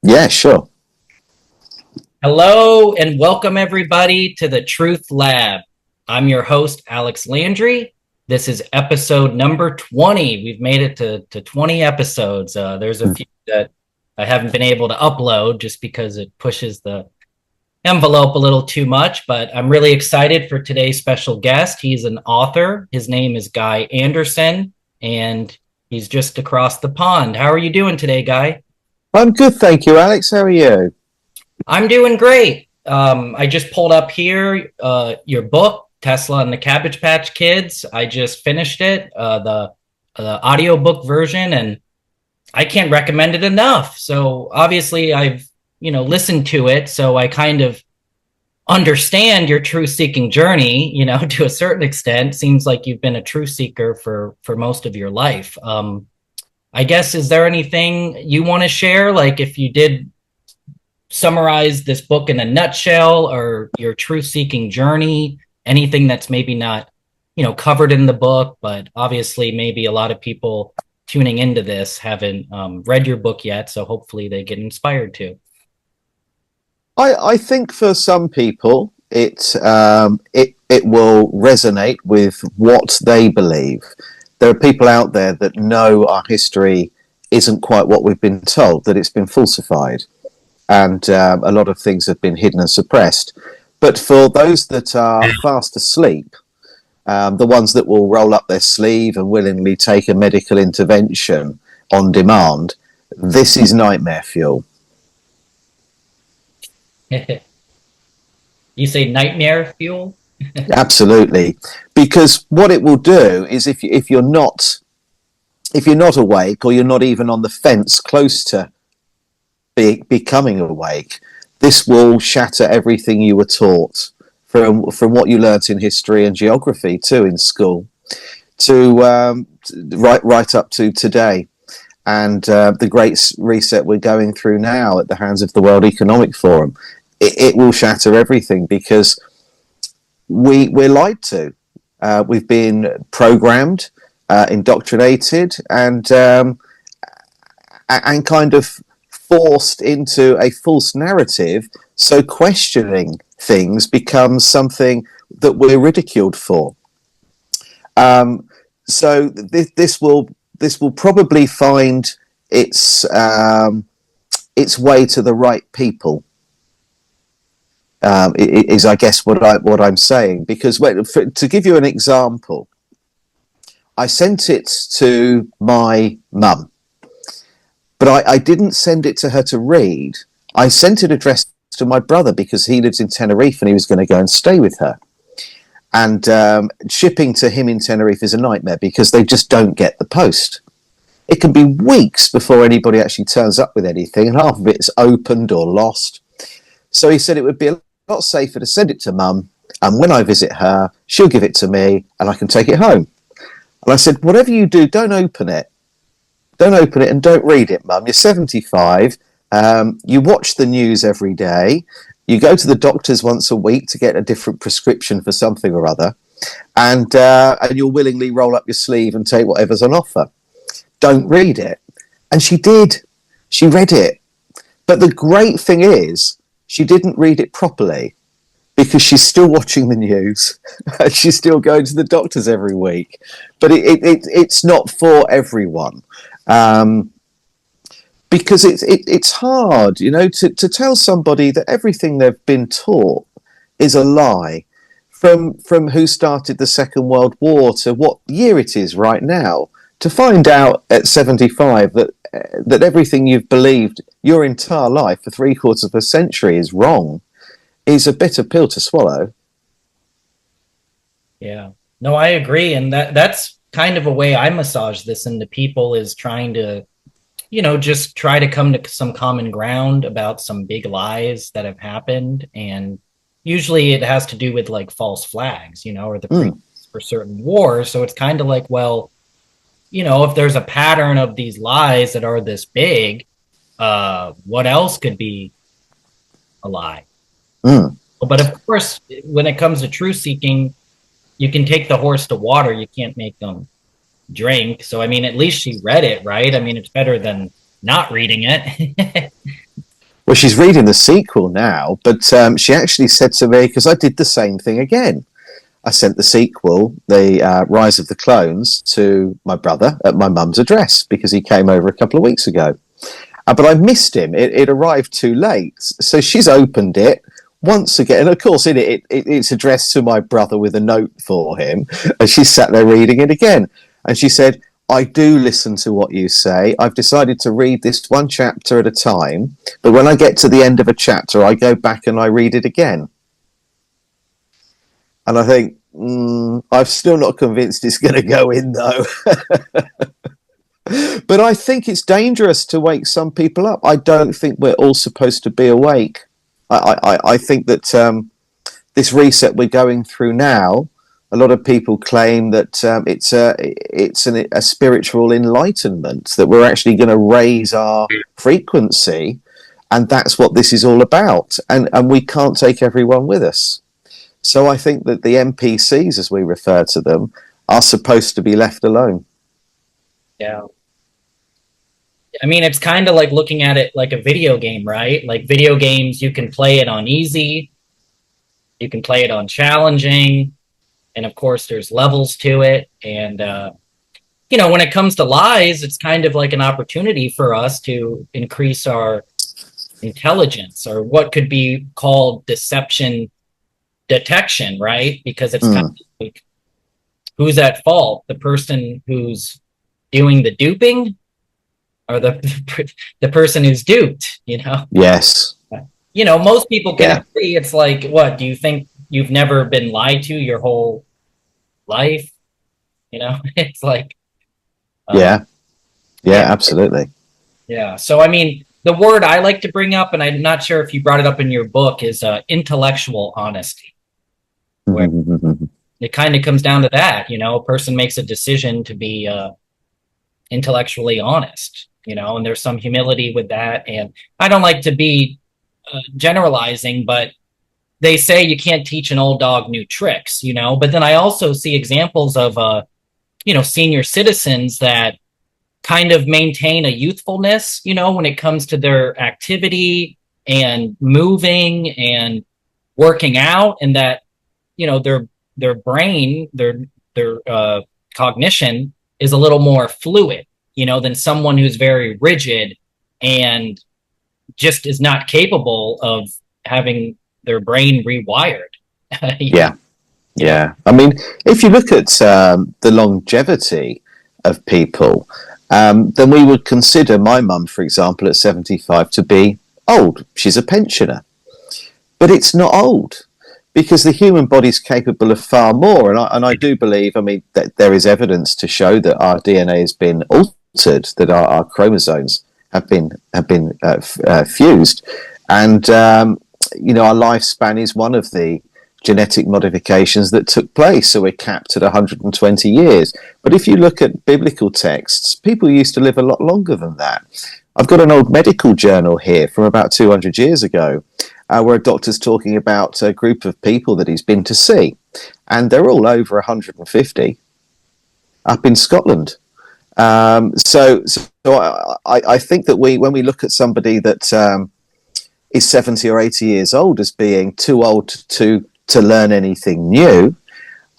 Yeah, sure. Hello and welcome everybody to the TruthLab. I'm your host, Alex Landry. This is episode number 20. We've made it to 20 episodes. There's a few that I haven't been able to upload just because it pushes the envelope a little too much, but I'm really excited for today's special guest. He's an author. His name is Guy Anderson, and he's just across the pond. How are you doing today, Guy? I'm good, thank you, Alex. How are you? I'm doing great. I just pulled up here your book, Tesla and the Cabbage Patch Kids. I just finished it, the audiobook version, and I can't recommend it enough. So obviously I've, listened to it, so I kind of understand your truth seeking journey, to a certain extent. Seems like you've been a truth seeker for most of your life. I guess, is there anything you want to share? Like if you did summarize this book in a nutshell, or your truth seeking journey, anything that's maybe not covered in the book, but obviously maybe a lot of people tuning into this haven't read your book yet, so hopefully they get inspired to. I think for some people it will resonate with what they believe. There are people out there that know our history isn't quite what we've been told, that it's been falsified, and a lot of things have been hidden and suppressed. But for those that are fast asleep, the ones that will roll up their sleeve and willingly take a medical intervention on demand, this is nightmare fuel. You say nightmare fuel? Absolutely, because what it will do is if you're not awake, or you're not even on the fence close to becoming awake, this will shatter everything you were taught from what you learnt in history and geography too in school, to right up to today, and the great reset we're going through now at the hands of the World Economic Forum. It will shatter everything, because we're lied to. We've been programmed, indoctrinated, and kind of forced into a false narrative. So questioning things becomes something that we're ridiculed for. So this will probably find its way to the right people. Is, I guess, what I'm saying, because to give you an example, I sent it to my mum, but I didn't send it to her to read. I sent it addressed to my brother, because he lives in Tenerife and he was going to go and stay with her. And shipping to him in Tenerife is a nightmare, because they just don't get the post. It can be weeks before anybody actually turns up with anything, and half of it is opened or lost. So he said it would be a lot safer to send it to mum, and when I visit her, she'll give it to me and I can take it home. And I said, whatever you do, don't open it. Don't open it and don't read it, mum. You're 75. You watch the news every day. You go to the doctors once a week to get a different prescription for something or other. And you'll willingly roll up your sleeve and take whatever's on offer. Don't read it. And she did. She read it. But the great thing is, she didn't read it properly, because she's still watching the news. She's still going to the doctors every week. But it's not for everyone. Because it's hard, to tell somebody that everything they've been taught is a lie, from who started the Second World War to what year it is right now, to find out at 75 that everything you've believed your entire life for 3/4 of a century is wrong, is a bitter pill to swallow. Yeah. No, I agree. And that's kind of a way I massage this into people, is trying to, just try to come to some common ground about some big lies that have happened. And usually it has to do with like false flags, or the pretense for certain wars. So it's kind of like, well, if there's a pattern of these lies that are this big, what else could be a lie? But of course, when it comes to truth seeking, you can take the horse to water. You can't make them drink. So, I mean, at least she read it, right? I mean, it's better than not reading it. Well, she's reading the sequel now, but she actually said to me, because I did the same thing again. I sent the sequel, The Rise of the Clones, to my brother at my mum's address because he came over a couple of weeks ago. But I missed him. It arrived too late. So she's opened it once again. And of course, it's addressed to my brother with a note for him. And she sat there reading it again. And she said, I do listen to what you say. I've decided to read this one chapter at a time. But when I get to the end of a chapter, I go back and I read it again. And I think, I'm still not convinced it's going to go in, though. But I think it's dangerous to wake some people up. I don't think we're all supposed to be awake. I think that this reset we're going through now, a lot of people claim that it's a spiritual enlightenment, that we're actually going to raise our frequency, and that's what this is all about. And we can't take everyone with us. So I think that the NPCs, as we refer to them, are supposed to be left alone. Yeah. I mean, it's kind of like looking at it like a video game, right? Like video games, you can play it on easy, you can play it on challenging, and of course there's levels to it. And, when it comes to lies, it's kind of like an opportunity for us to increase our intelligence, or what could be called deception detection, right? Because it's kind of like, who's at fault? The person who's doing the duping, or the person who's duped? Yes. Most people can agree. It's like, what do you think? You've never been lied to your whole life? It's like, yeah, absolutely. Yeah. So I mean, the word I like to bring up, and I'm not sure if you brought it up in your book, is intellectual honesty. Where it kind of comes down to that. A person makes a decision to be intellectually honest, and there's some humility with that. And I don't like to be generalizing, but they say you can't teach an old dog new tricks, but then I also see examples of, senior citizens that kind of maintain a youthfulness, when it comes to their activity and moving and working out, and that, their brain, their cognition is a little more fluid, than someone who's very rigid and just is not capable of having their brain rewired. Yeah. I mean, if you look at the longevity of people, then we would consider my mum, for example, at 75 to be old. She's a pensioner. But it's not old, because the human body is capable of far more. And I do believe, that there is evidence to show that our DNA has been altered, that our chromosomes have been fused. And, our lifespan is one of the genetic modifications that took place. So we're capped at 120 years. But if you look at biblical texts, people used to live a lot longer than that. I've got an old medical journal here from about 200 years ago, where a doctor's talking about a group of people that he's been to see. And they're all over 150 up in Scotland. So I think that when we look at somebody that is 70 or 80 years old as being too old to learn anything new,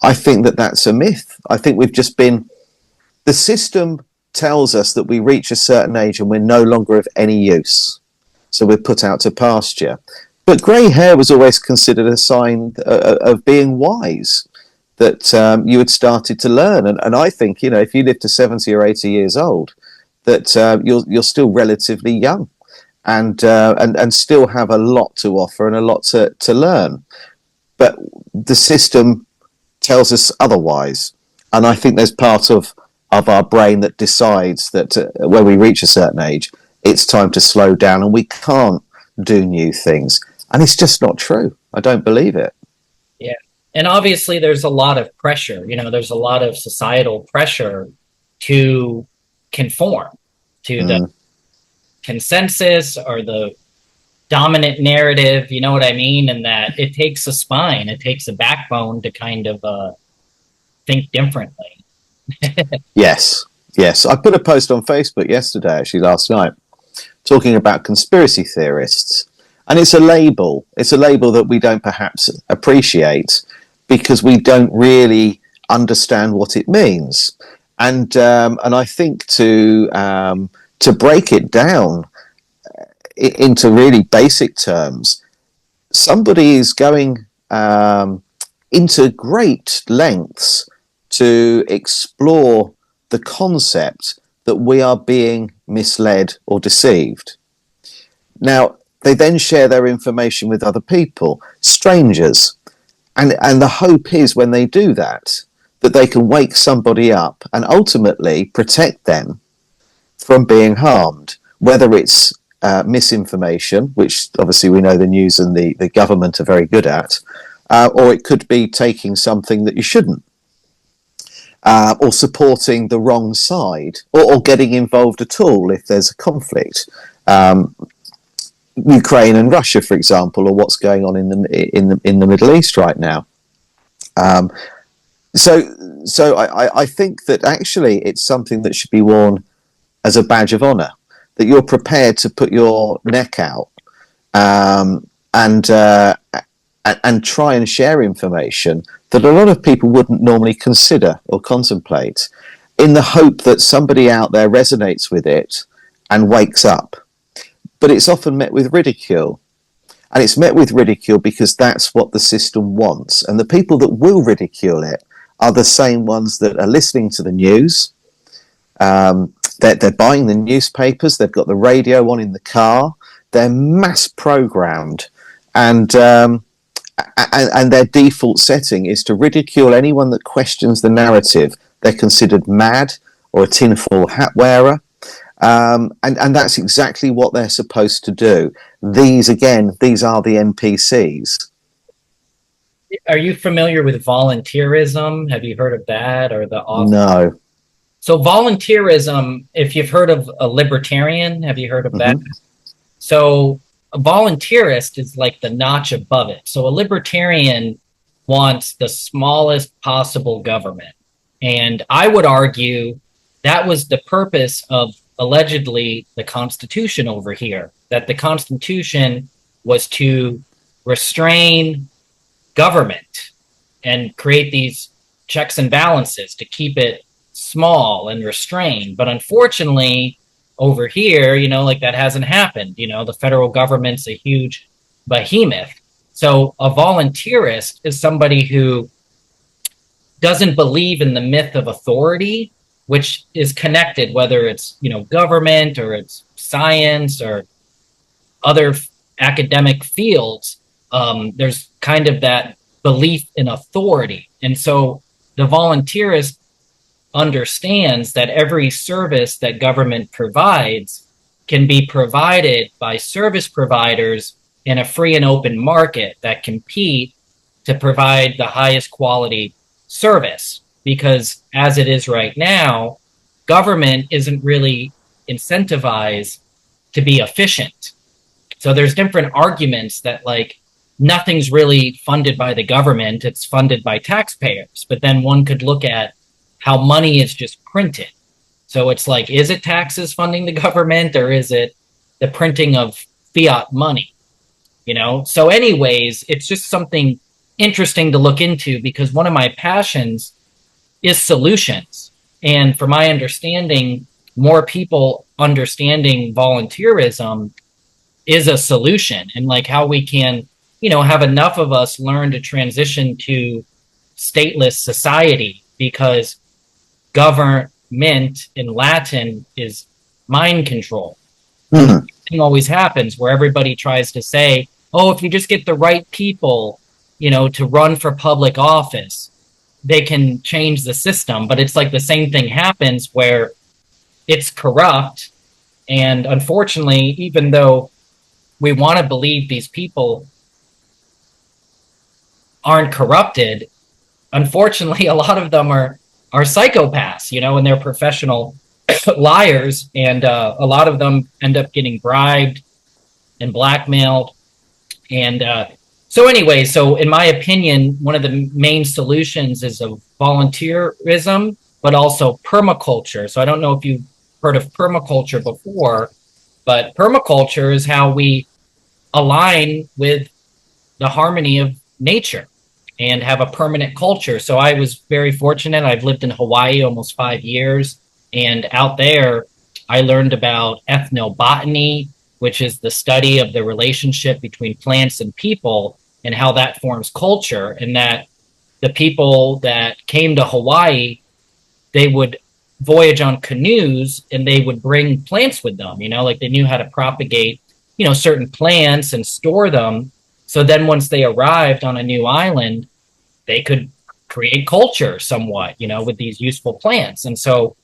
I think that that's a myth. I think the system tells us that we reach a certain age and we're no longer of any use. So we're put out to pasture. But grey hair was always considered a sign of being wise, that you had started to learn. And I think, if you live to 70 or 80 years old, that you're still relatively young and still have a lot to offer and a lot to learn. But the system tells us otherwise. And I think there's part of our brain that decides that when we reach a certain age, it's time to slow down and we can't do new things. And it's just not true. I don't believe it. Yeah. And obviously there's a lot of pressure, there's a lot of societal pressure to conform to the consensus or the dominant narrative, you know what I mean? And that it takes a spine, it takes a backbone to kind of think differently. Yes. I put a post on Facebook yesterday, actually last night, talking about conspiracy theorists. And it's a label. It's a label that we don't perhaps appreciate because we don't really understand what it means. And I think to break it down into really basic terms, somebody is going into great lengths to explore the concept that we are being misled or deceived. Now, they then share their information with other people, strangers. And the hope is when they do that, that they can wake somebody up and ultimately protect them from being harmed, whether it's misinformation, which obviously we know the news and the government are very good at, or it could be taking something that you shouldn't, or supporting the wrong side, or getting involved at all if there's a conflict. Ukraine and Russia, for example, or what's going on in the Middle East right now. So I think that actually it's something that should be worn as a badge of honour, that you're prepared to put your neck out and try and share information that a lot of people wouldn't normally consider or contemplate, in the hope that somebody out there resonates with it and wakes up. But it's often met with ridicule. And it's met with ridicule because that's what the system wants. And the people that will ridicule it are the same ones that are listening to the news. They're buying the newspapers. They've got the radio on in the car. They're mass programmed. And their default setting is to ridicule anyone that questions the narrative. They're considered mad or a tinfoil hat wearer. And that's exactly what they're supposed to do. These are the NPCs. Are you familiar with volunteerism? Have you heard of that, or the author? No. So volunteerism, if you've heard of a libertarian, have you heard of that? So a volunteerist is like the notch above it. So a libertarian wants the smallest possible government. And I would argue that was the purpose of allegedly the Constitution over here, that the Constitution was to restrain government and create these checks and balances to keep it small and restrained. But unfortunately, over here, like that hasn't happened. The federal government's a huge behemoth. So a volunteerist is somebody who doesn't believe in the myth of authority, which is connected, whether it's, government or it's science or other academic fields. There's kind of that belief in authority. And so the volunteerist understands that every service that government provides can be provided by service providers in a free and open market that compete to provide the highest quality service. Because as it is right now, government isn't really incentivized to be efficient. So there's different arguments that nothing's really funded by the government, it's funded by taxpayers. But then one could look at how money is just printed. So it's is it taxes funding the government, or is it the printing of fiat money? So anyways, it's just something interesting to look into, because one of my passions is solutions. And from my understanding, more people understanding volunteerism is a solution, and how we can, have enough of us learn to transition to stateless society, because government in Latin is mind control. Mm-hmm. Thing always happens where everybody tries to say, oh, if you just get the right people, to run for public office, they can change the system. But it's the same thing happens where it's corrupt. And unfortunately, even though we want to believe these people aren't corrupted, unfortunately, a lot of them are psychopaths, and they're professional liars. And a lot of them end up getting bribed and blackmailed. And so in my opinion, one of the main solutions is of volunteerism, but also permaculture. So I don't know if you've heard of permaculture before, But permaculture is how we align with the harmony of nature and have a permanent culture. So I was very fortunate. I've lived in Hawaii almost 5 years. And out there, I learned about ethnobotany, which is the study of the relationship between plants and people and how that forms culture. And that the people that came to Hawaii, they would voyage on canoes and they would bring plants with them, like they knew how to propagate, certain plants and store them. So then once they arrived on a new island, they could create culture somewhat, with these useful plants. And so,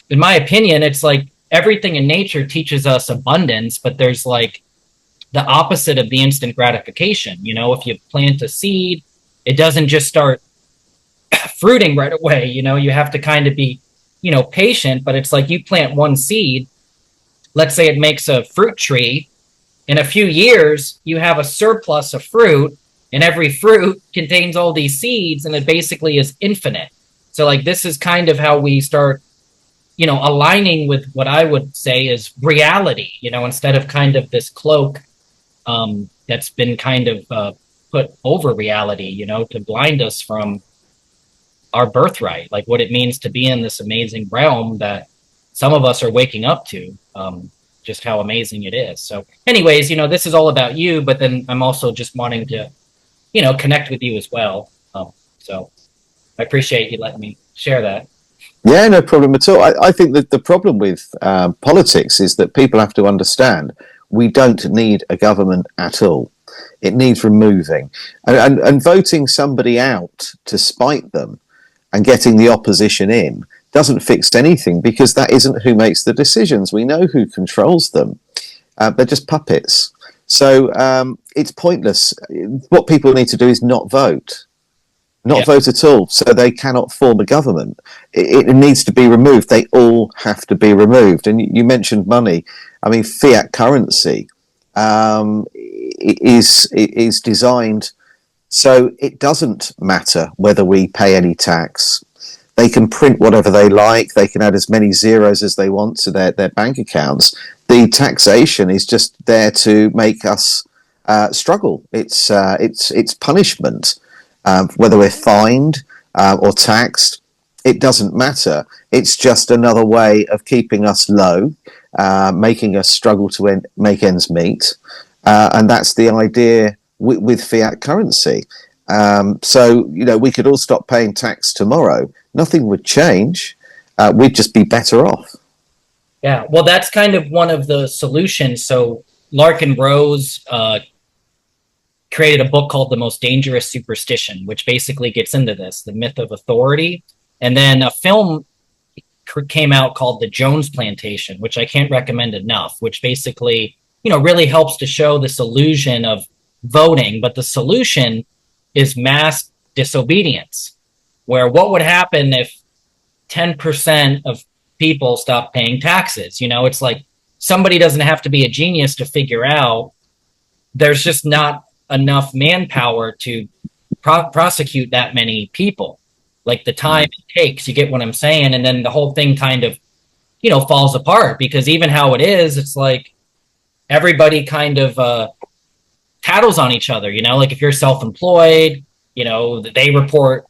in my opinion, it's like everything in nature teaches us abundance, but there's like the opposite of the instant gratification. If you plant a seed, it doesn't just start fruiting right away. You have to kind of be, patient, but it's like you plant one seed, let's say it makes a fruit tree. In a few years, you have a surplus of fruit, and every fruit contains all these seeds, and it basically is infinite. So, like, this is kind of how we start, aligning with what I would say is reality, instead of kind of this cloak that's been kind of put over reality, to blind us from our birthright, like what it means to be in this amazing realm that some of us are waking up to. Just how amazing it is. So anyways, this is all about you, but then I'm also just wanting to, connect with you as well. So I appreciate you letting me share that. Yeah, no problem at all. I think that the problem with politics is that people have to understand we don't need a government at all. It needs removing. And voting somebody out to spite them and getting the opposition in doesn't fix anything, because that isn't who makes the decisions. We know who controls them. They're just puppets. So it's pointless. What people need to do is not vote. Not vote at all, so they cannot form a government. It needs to be removed. They all have to be removed. And you mentioned money. I mean, fiat currency is designed so it doesn't matter whether we pay any tax. They can print whatever they like. They can add as many zeros as they want to their bank accounts. The taxation is just there to make us struggle. It's punishment. Whether we're fined or taxed, it doesn't matter. It's just another way of keeping us low, making us struggle to make ends meet. And that's the idea with fiat currency. So, we could all stop paying tax tomorrow. Nothing would change. We'd just be better off. Yeah, well, that's kind of one of the solutions. So Larkin Rose created a book called The Most Dangerous Superstition, which basically gets into this, the myth of authority. And then a film came out called The Jones Plantation, which I can't recommend enough, which basically, really helps to show this illusion of voting. But the solution is mass disobedience, where what would happen if 10% of people stop paying taxes? It's like somebody doesn't have to be a genius to figure out there's just not enough manpower to prosecute that many people. Like the time it takes, you get what I'm saying? And then the whole thing kind of, falls apart, because even how it is, it's like everybody kind of tattles on each other, like if you're self-employed, they report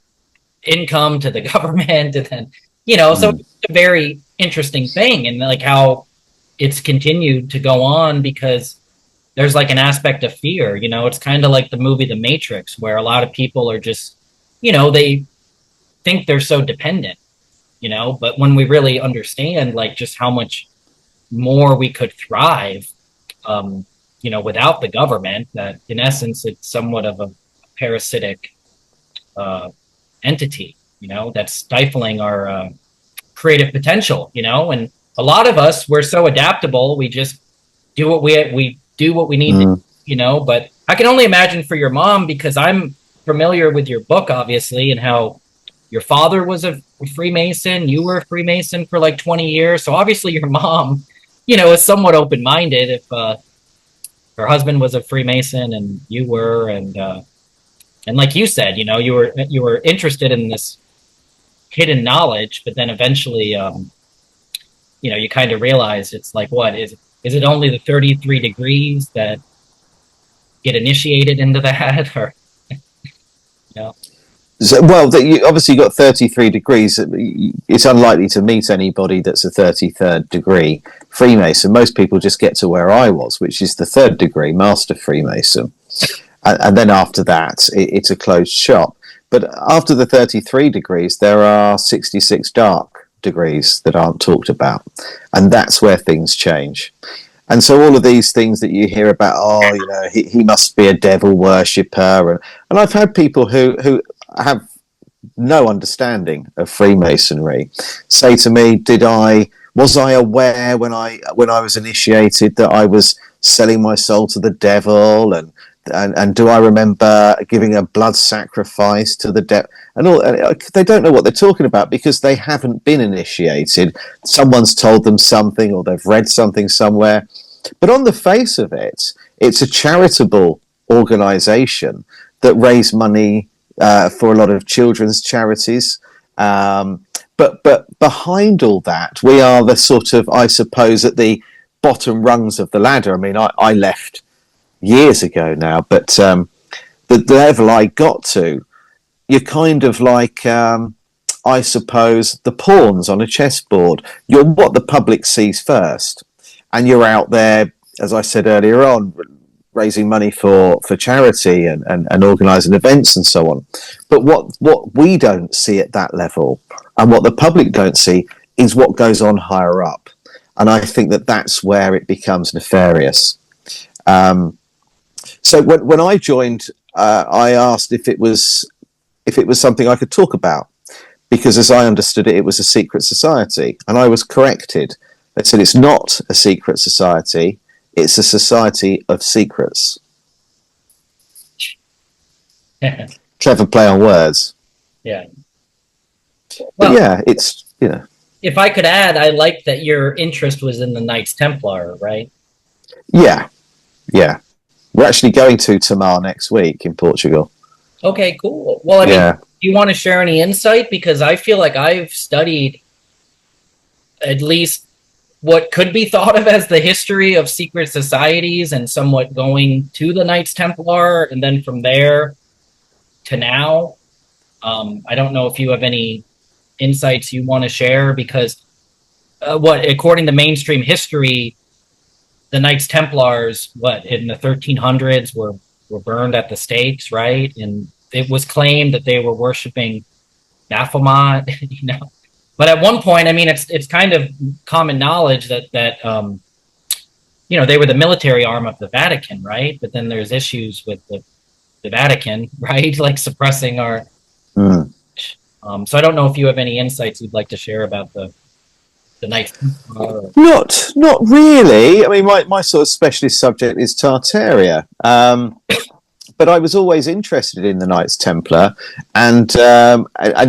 income to the government, and then, so it's a very interesting thing, and like how it's continued to go on, because there's like an aspect of fear, it's kind of like the movie The Matrix, where a lot of people are just, they think they're so dependent, but when we really understand like just how much more we could thrive, without the government, that in essence, it's somewhat of a parasitic entity, that's stifling our creative potential, and a lot of us, we're so adaptable, we just do what we do what we need to, but I can only imagine for your mom, because I'm familiar with your book, obviously, and how your father was a Freemason, you were a Freemason for like 20 years. So obviously your mom, is somewhat open-minded if her husband was a Freemason and you were, and like you said, you were interested in this hidden knowledge, but then eventually, you kind of realize it's like, what is Is it only the 33 degrees that get initiated into that, or you know? So, well, you obviously got 33 degrees. It's unlikely to meet anybody that's a 33rd degree Freemason. Most people just get to where I was, which is the 3rd degree Master Freemason. And then after that, it's a closed shop. But after the 33 degrees, there are 66 dark degrees that aren't talked about. And that's where things change. And so all of these things that you hear about, oh, you know, he must be a devil worshipper. And I've had people who have no understanding of Freemasonry say to me, was I aware when I was initiated that I was selling my soul to the devil, and do I remember giving a blood sacrifice to the devil, and all? And they don't know what they're talking about because they haven't been initiated. Someone's told them something, or they've read something somewhere. But on the face of it, it's a charitable organization that raise money for a lot of children's charities. But behind all that, we are the sort of, I suppose, at the bottom rungs of the ladder. I mean, I left years ago now, but the level I got to, you're kind of like, I suppose, the pawns on a chessboard. You're what the public sees first, and you're out there, as I said earlier on, raising money for charity and organising events and so on. But what we don't see at that level, and what the public don't see, is what goes on higher up. And I think that that's where it becomes nefarious. So when I joined, I asked if it was something I could talk about, because as I understood it, it was a secret society, and I was corrected. They said it's not a secret society; it's a society of secrets. Clever play on words. Yeah. But Well, yeah, it's, you know. if I could add, I like that your interest was in the Knights Templar, right? Yeah, yeah. We're actually going to Tamar next week in Portugal. Okay, cool. Well, I mean, Yeah. do you want to share any insight? Because I feel like I've studied at least what could be thought of as the history of secret societies, and somewhat going to the Knights Templar, and then from there to now. I don't know if you have any insights you want to share, because according to mainstream history, the Knights Templars, in the 1300s, were burned at the stakes, right? And it was claimed that they were worshiping Baphomet, you know. But at one point, I mean, it's kind of common knowledge that you know, they were the military arm of the Vatican, right? But then there's issues with the Vatican, right? Like suppressing our. So I don't know if you have any insights you'd like to share about the Knights. Not really. I mean, my sort of specialist subject is Tartaria. But I was always interested in the Knights Templar, and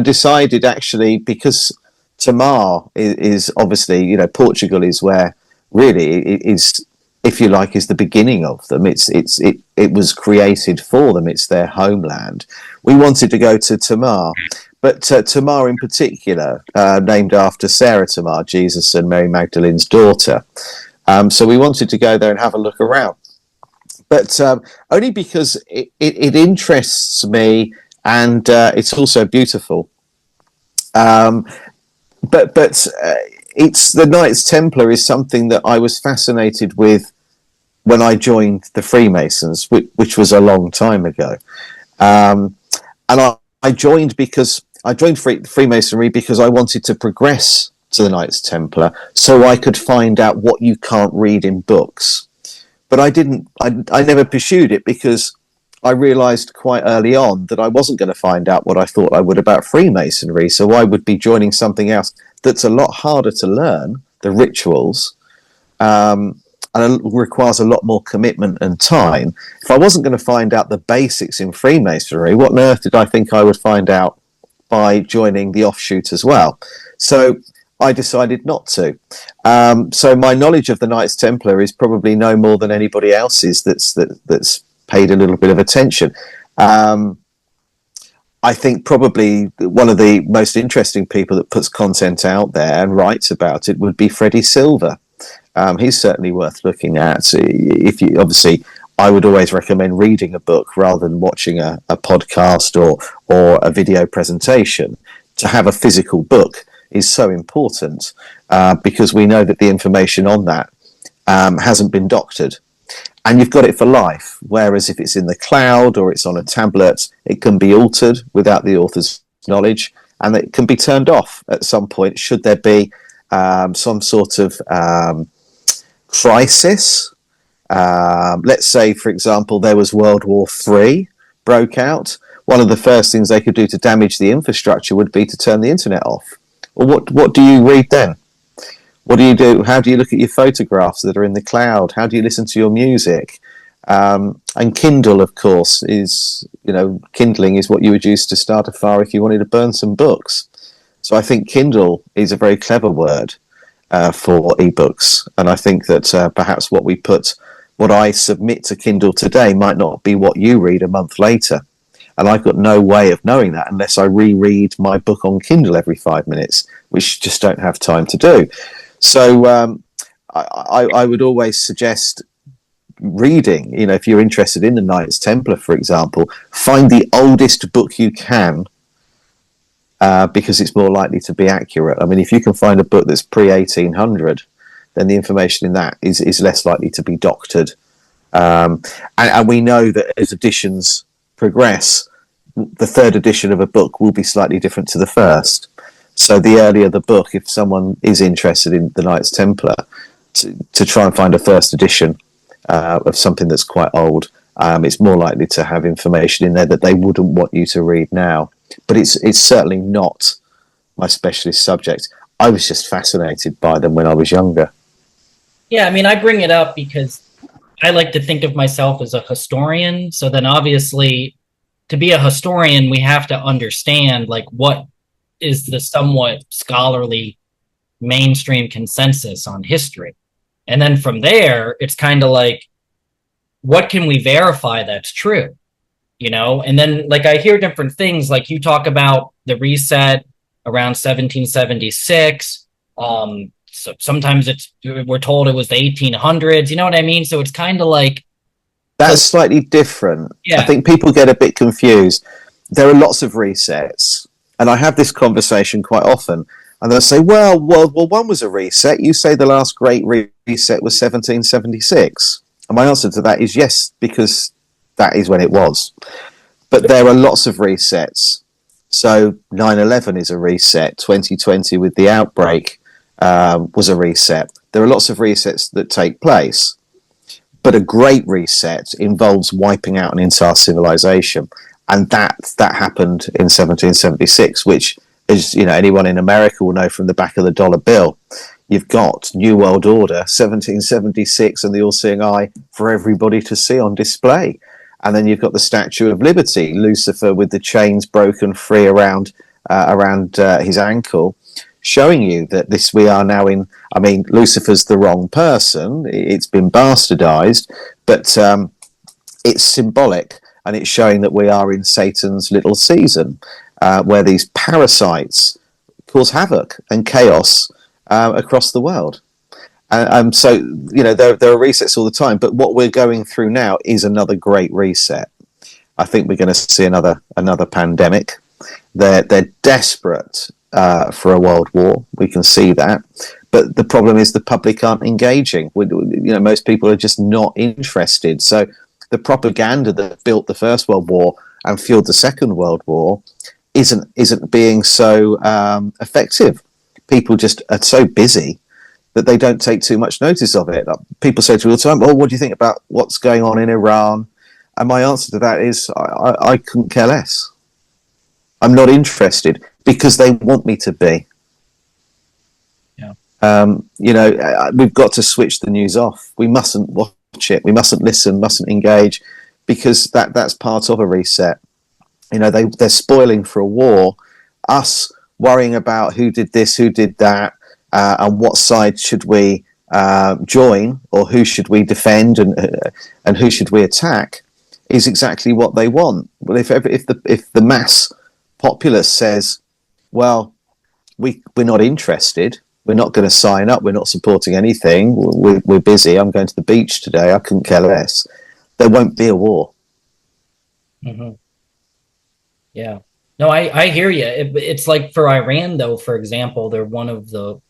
decided, actually, because Tamar is obviously, you know, Portugal is where really it is, if you like, is the beginning of them. It was created for them. It's their homeland. We wanted to go to Tamar, but Tamar in particular, named after Sarah Tamar, Jesus and Mary Magdalene's daughter. So we wanted to go there and have a look around. But only because it interests me, and it's also beautiful. But it's the Knights Templar is something that I was fascinated with when I joined the Freemasons, which was a long time ago. And I joined Freemasonry because I wanted to progress to the Knights Templar, so I could find out what you can't read in books. But I never pursued it, because I realized quite early on that I wasn't going to find out what I thought I would about Freemasonry. So I would be joining something else that's a lot harder to learn, the rituals, and requires a lot more commitment and time. If I wasn't going to find out the basics in Freemasonry, what on earth did I think I would find out by joining the offshoot as well? So I decided not to. So my knowledge of the Knights Templar is probably no more than anybody else's that's paid a little bit of attention. I think probably one of the most interesting people that puts content out there and writes about it would be Freddie Silver. He's certainly worth looking at. If you obviously, I would always recommend reading a book rather than watching a podcast or a video presentation. To have a physical book is so important because we know that the information on that hasn't been doctored, and you've got it for life. Whereas if it's in the cloud or it's on a tablet, it can be altered without the author's knowledge, and it can be turned off at some point should there be some sort of crisis. Let's say, for example, there was World War III broke out. One of the first things they could do to damage the infrastructure would be to turn the internet off. Well, what do you read then? What do you do? How do you look at your photographs that are in the cloud? How do you listen to your music? And Kindle, of course, is, kindling is what you would use to start a fire if you wanted to burn some books. So I think Kindle is a very clever word for ebooks. And I think that perhaps what I submit to Kindle today might not be what you read a month later. And I've got no way of knowing that unless I reread my book on Kindle every 5 minutes, which just don't have time to do. So I would always suggest reading. If you're interested in the Knights Templar, for example, find the oldest book you can because it's more likely to be accurate. I mean, if you can find a book that's pre-1800, then the information in that is less likely to be doctored. And we know that as editions progress, the third edition of a book will be slightly different to the first. So the earlier the book, if someone is interested in the Knights Templar, to try and find a first edition of something that's quite old, it's more likely to have information in there that they wouldn't want you to read now. But it's certainly not my specialist subject. I was just fascinated by them when I was younger. Yeah, I mean, I bring it up because I like to think of myself as a historian. So then obviously, to be a historian, we have to understand what is the somewhat scholarly mainstream consensus on history. And then from there, it's kind of what can we verify that's true? And then I hear different things, you talk about the reset around 1776. So sometimes we're told it was the 1800s. You know what I mean? So it's kind of that's slightly different. Yeah. I think people get a bit confused. There are lots of resets, and I have this conversation quite often. And they'll say, well, one was a reset. You say the last great reset was 1776. And my answer to that is yes, because that is when it was. But there are lots of resets. So 9/11 is a reset. 2020 with the outbreak was a reset. There are lots of resets that take place. But a great reset involves wiping out an entire civilization. And that happened in 1776, which is, anyone in America will know from the back of the dollar bill. You've got New World Order, 1776, and the all-seeing eye for everybody to see on display. And then you've got the Statue of Liberty, Lucifer with the chains broken free around his ankle, showing you that we are now in. I mean, Lucifer's the wrong person; it's been bastardized, but it's symbolic, and it's showing that we are in Satan's little season, where these parasites cause havoc and chaos across the world. So there are resets all the time, but what we're going through now is another great reset. I think we're going to see another pandemic. They're desperate for a world war. We can see that, but the problem is the public aren't engaging. Most people are just not interested. So the propaganda that built the First World War and fueled the Second World War isn't being so effective. People just are so busy that they don't take too much notice of it. People say to me all the time, "Oh, what do you think about what's going on in Iran?" And my answer to that is, I couldn't care less. I'm not interested because they want me to be. Yeah. We've got to switch the news off. We mustn't watch it. We mustn't listen. Mustn't engage, because that's part of a reset. They're spoiling for a war. Us worrying about who did this, who did that, and what side should we join, or who should we defend, and who should we attack, is exactly what they want. Well, if the mass populace says, well, we're not interested, We're not going to sign up. We're not supporting anything. We're busy. I'm going to the beach today. I couldn't care less. There won't be a war. Mm-hmm. Yeah. No, I hear you. It's like for Iran, though, for example, they're one of the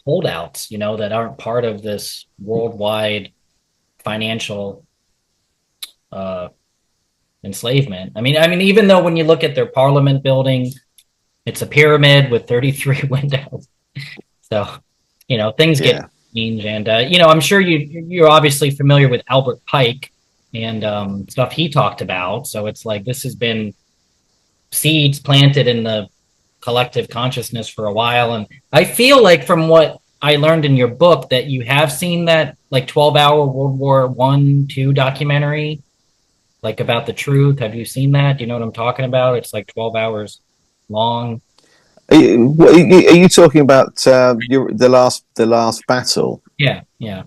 holdouts, that aren't part of this worldwide financial uh, enslavement. I mean, even though when you look at their parliament building, it's a pyramid with 33 windows. So, things get strange, and I'm sure you're obviously familiar with Albert Pike and stuff he talked about. So it's like this has been seeds planted in the collective consciousness for a while, and I feel like from what I learned in your book that you have seen that like 12-hour World War One, two documentary, like about the truth. Have you seen that? Do you know what I'm talking about? It's like 12 hours long. Are you talking about the last battle? Yeah. Yeah.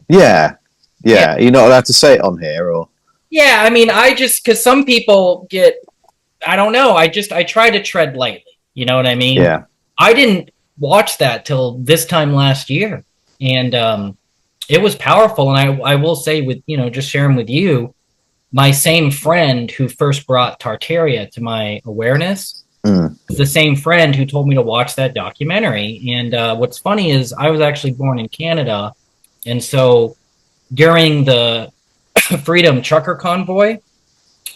You're not allowed to say it on here, or Yeah, I mean, because some people get, I don't know. I try to tread lightly. You know what I mean? Yeah. I didn't watch that till this time last year, and it was powerful. And I will say, with just sharing with you, my same friend who first brought Tartaria to my awareness was the same friend who told me to watch that documentary. And what's funny is I was actually born in Canada, and so during the Freedom Trucker Convoy,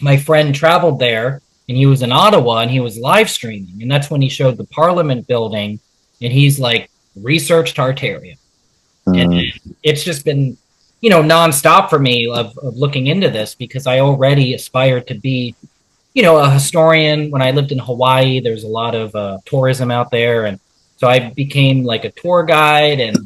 my friend traveled there, and he was in Ottawa, and he was live streaming, and that's when he showed the Parliament building, and he's like, research Tartaria. And it's just been, nonstop for me of looking into this, because I already aspired to be, a historian. When I lived in Hawaii, there's a lot of tourism out there, and so I became like a tour guide and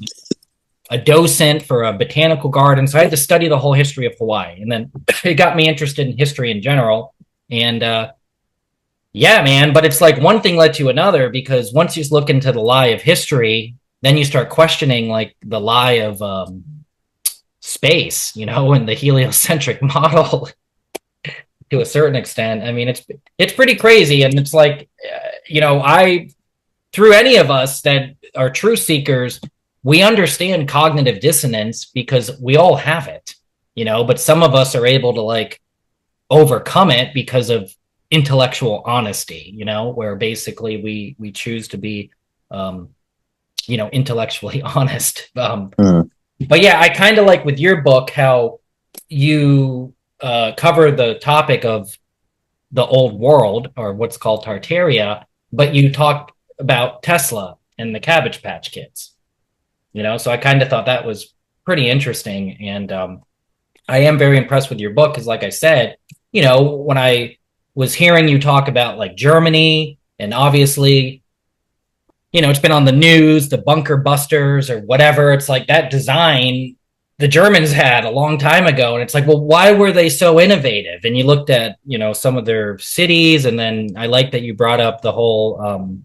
a docent for a botanical garden. So I had to study the whole history of Hawaii, and then it got me interested in history in general. And yeah, man, but it's like one thing led to another, because once you look into the lie of history, then you start questioning like the lie of space, and the heliocentric model to a certain extent. I mean, it's pretty crazy, and it's like, through any of us that are truth seekers, we understand cognitive dissonance because we all have it, but some of us are able to like overcome it because of intellectual honesty, where basically we choose to be, intellectually honest. But yeah, I kind of like with your book how you cover the topic of the old world, or what's called Tartaria, but you talk about Tesla and the Cabbage Patch Kids. So I kind of thought that was pretty interesting. And I am very impressed with your book, because like I said, when I was hearing you talk about like Germany, and obviously, it's been on the news, the bunker busters or whatever. It's like that design the Germans had a long time ago. And it's like, well, why were they so innovative? And you looked at, some of their cities. And then I like that you brought up the whole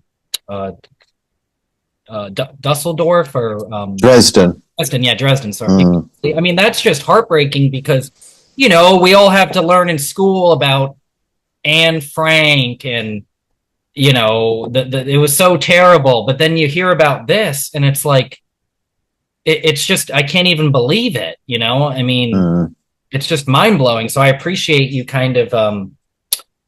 Dusseldorf or Dresden. Dresden. Sorry. I mean, that's just heartbreaking, because we all have to learn in school about Anne Frank, and it was so terrible. But then you hear about this, and it's like it's just, I can't even believe it. I mean, it's just mind blowing. So I appreciate you kind of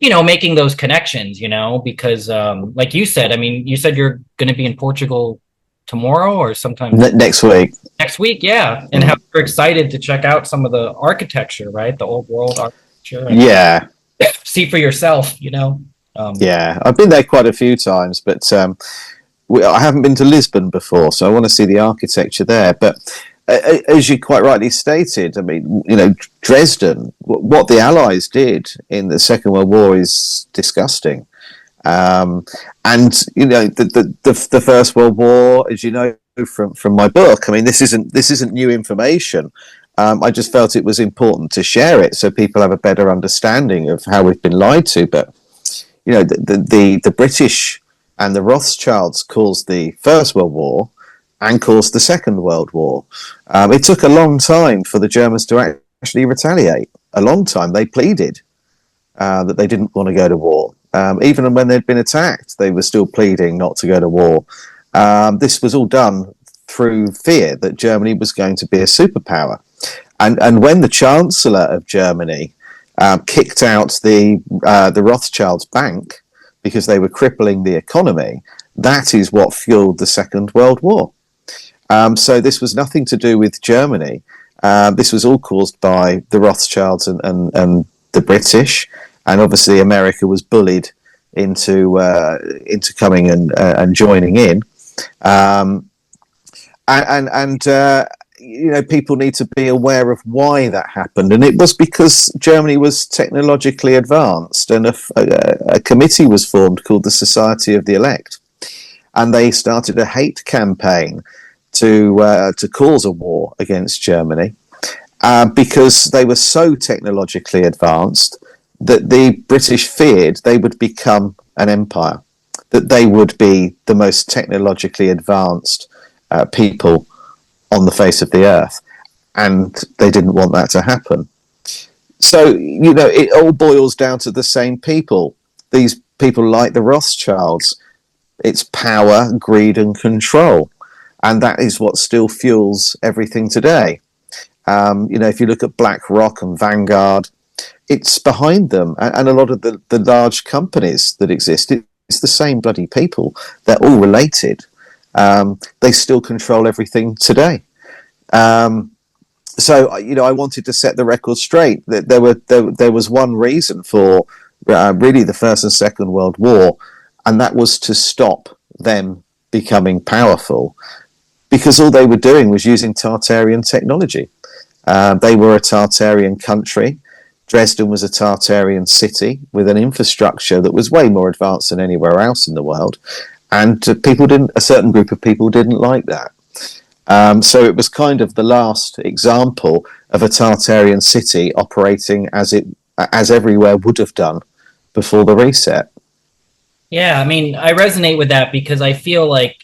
making those connections, because like you said, I mean, you said you're going to be in Portugal tomorrow or sometime next week. Next week, yeah. And how you're excited to check out some of the architecture, right? The old world architecture. Yeah. See for yourself, Yeah, I've been there quite a few times, but I haven't been to Lisbon before, so I want to see the architecture there. But as you quite rightly stated, I mean, Dresden, what the Allies did in the Second World War is disgusting. And the First World War, as you know from my book, I mean, this isn't new information. I just felt it was important to share it so people have a better understanding of how we've been lied to. But the British and the Rothschilds caused the First World War and caused the Second World War. It took a long time for the Germans to actually retaliate. A long time. They pleaded that they didn't want to go to war. Even when they'd been attacked, they were still pleading not to go to war. This was all done through fear that Germany was going to be a superpower. And when the Chancellor of Germany kicked out the Rothschilds bank because they were crippling the economy, that is what fueled the Second World War. So this was nothing to do with Germany. This was all caused by the Rothschilds and the British, and obviously America was bullied into coming and joining in. You know, people need to be aware of why that happened, and it was because Germany was technologically advanced, and a committee was formed called the Society of the Elect, and they started a hate campaign to cause a war against Germany because they were so technologically advanced that the British feared they would become an empire, that they would be the most technologically advanced people on the face of the earth, and they didn't want that to happen. So, you know, it all boils down to the same people. These people like the Rothschilds. It's power, greed, and control. And that is what still fuels everything today. You know, if you look at BlackRock and Vanguard, it's behind them. And a lot of the large companies that exist, it's the same bloody people. They're all related. They still control everything today. So, you know, I wanted to set the record straight that there was one reason for really the First and Second World War, and that was to stop them becoming powerful, because all they were doing was using Tartarian technology. They were a Tartarian country. Dresden was a Tartarian city with an infrastructure that was way more advanced than anywhere else in the world. And a certain group of people didn't like that. So it was kind of the last example of a Tartarian city operating as everywhere would have done before the reset. Yeah, I mean, I resonate with that because I feel like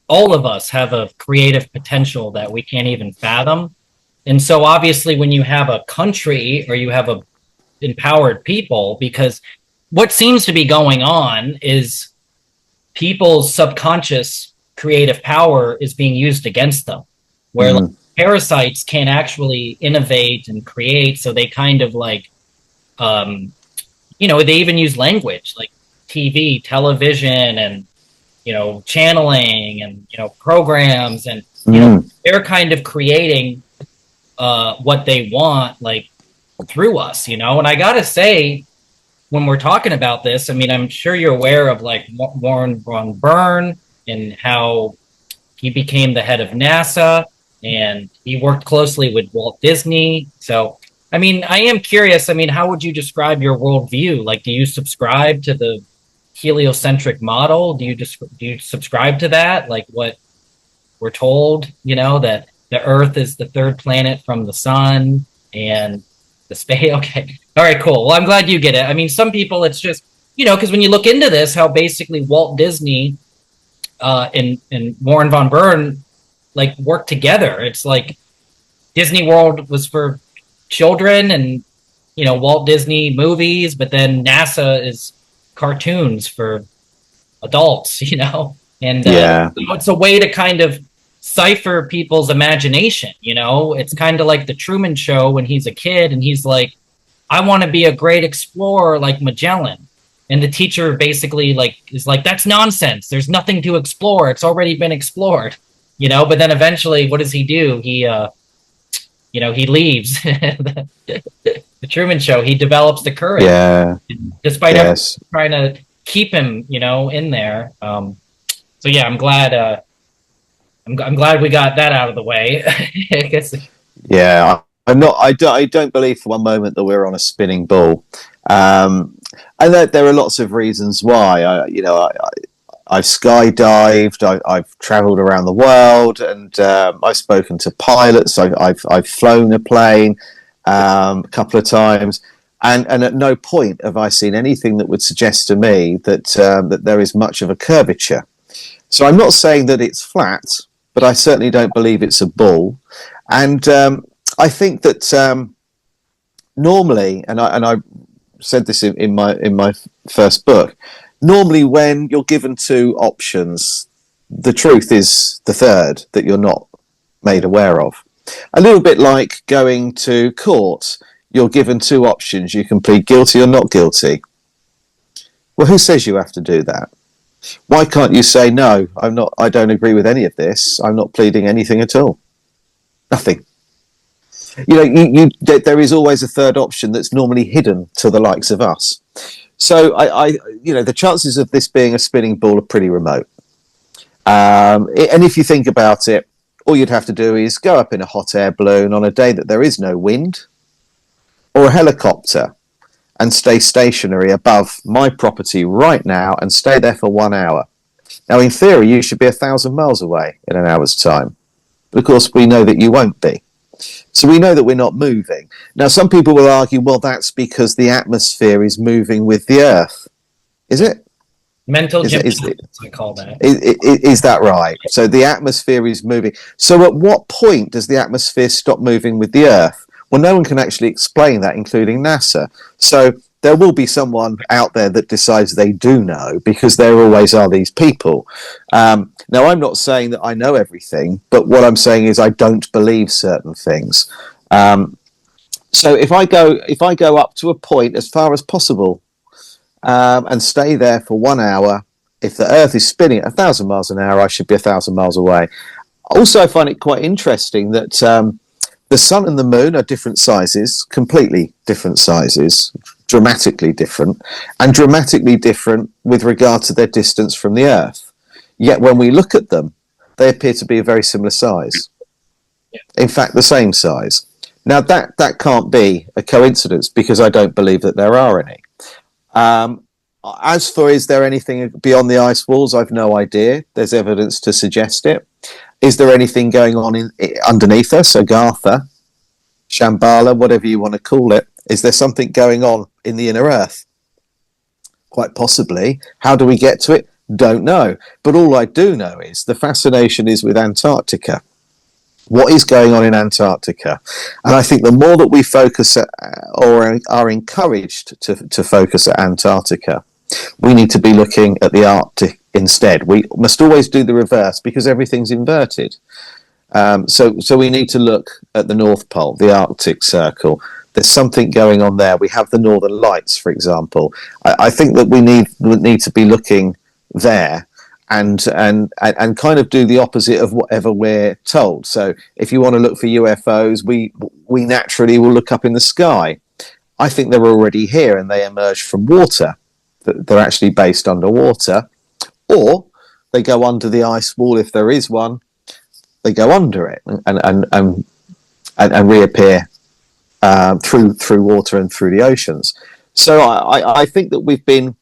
all of us have a creative potential that we can't even fathom. And so obviously when you have a country or you have a empowered people, because what seems to be going on is people's subconscious creative power is being used against them, where like, parasites can't actually innovate and create. So they kind of like, you know, they even use language like TV, television, and, you know, channeling and, you know, programs. And, you know, they're kind of creating what they want, like through us, you know. And I gotta say, when we're talking about this, I mean, I'm sure you're aware of like Warren von Bern and how he became the head of NASA, and he worked closely with Walt Disney. So, I mean, I am curious. I mean, how would you describe your worldview? Like, do you subscribe to the heliocentric model? Do you subscribe to that? Like what we're told, you know, that the Earth is the third planet from the sun and the space. Okay. All right, cool. Well, I'm glad you get it. I mean, some people, it's just, you know, because when you look into this, how basically Walt Disney and Warren von Bern like work together. It's like Disney World was for children and, you know, Walt Disney movies, but then NASA is cartoons for adults, you know. And it's a way to kind of cipher people's imagination, you know. It's kind of like the Truman Show when he's a kid and he's like, I want to be a great explorer like Magellan. And the teacher basically like is like, that's nonsense. There's nothing to explore. It's already been explored, you know. But then eventually, what does he do? He, you know, he leaves the Truman Show. He develops the courage, despite everyone trying to keep him, you know, in there. So yeah, I'm glad. I'm glad we got that out of the way. I guess. Yeah, I'm not. I don't believe for one moment that we're on a spinning ball. And there are lots of reasons why. I've skydived. I've travelled around the world, and I've spoken to pilots. I've flown a plane a couple of times, and at no point have I seen anything that would suggest to me that that there is much of a curvature. So I'm not saying that it's flat, but I certainly don't believe it's a ball. And I think that normally, and I said this in my first book, normally when you're given two options, the truth is the third that you're not made aware of. A little bit like going to court. You're given two options. You can plead guilty or not guilty. Well, who says you have to do that? Why can't you say, no, I don't agree with any of this. I'm not pleading anything at all. Nothing. There is always a third option that's normally hidden to the likes of us. So the chances of this being a spinning ball are pretty remote. And if you think about it, all you'd have to do is go up in a hot air balloon on a day that there is no wind, or a helicopter, and stay stationary above my property right now and stay there for 1 hour. Now, in theory, you should be 1,000 miles away in an hour's time. But of course, we know that you won't be. So we know that we're not moving. Now, some people will argue, well, that's because the atmosphere is moving with the Earth. Is it? Mental gymnastics, I call that. Is that right? So the atmosphere is moving. So at what point does the atmosphere stop moving with the Earth? Well, no one can actually explain that, including NASA. So there will be someone out there that decides they do know, because there always are these people. Now, I'm not saying that I know everything, but what I'm saying is I don't believe certain things. So if I go up to a point as far as possible and stay there for 1 hour, if the Earth is spinning at 1,000 miles an hour, I should be 1,000 miles away. Also, I find it quite interesting that the sun and the moon are different sizes, completely different sizes, dramatically different, and dramatically different with regard to their distance from the Earth. Yet when we look at them, they appear to be a very similar size. In fact, the same size. Now, that can't be a coincidence, because I don't believe that there are any. As for, is there anything beyond the ice walls? I've no idea. There's evidence to suggest it. Is there anything going on underneath us, Agartha, Shambhala, whatever you want to call it? Is there something going on in the inner Earth? Quite possibly. How do we get to it? Don't know. But all I do know is the fascination is with Antarctica. What is going on in Antarctica? And I think the more that we focus or are encouraged to focus at Antarctica, we need to be looking at the Arctic instead. We must always do the reverse, because everything's inverted. So we need to look at the North Pole, the Arctic Circle. There's something going on there. We have the Northern Lights, for example. I think that we need to be looking there and kind of do the opposite of whatever we're told. So if you want to look for UFOs, we naturally will look up in the sky. I think they're already here, and they emerge from water. They're actually based underwater, or they go under the ice wall if there is one. They go under it and reappear through water and through the oceans. So I think that we've been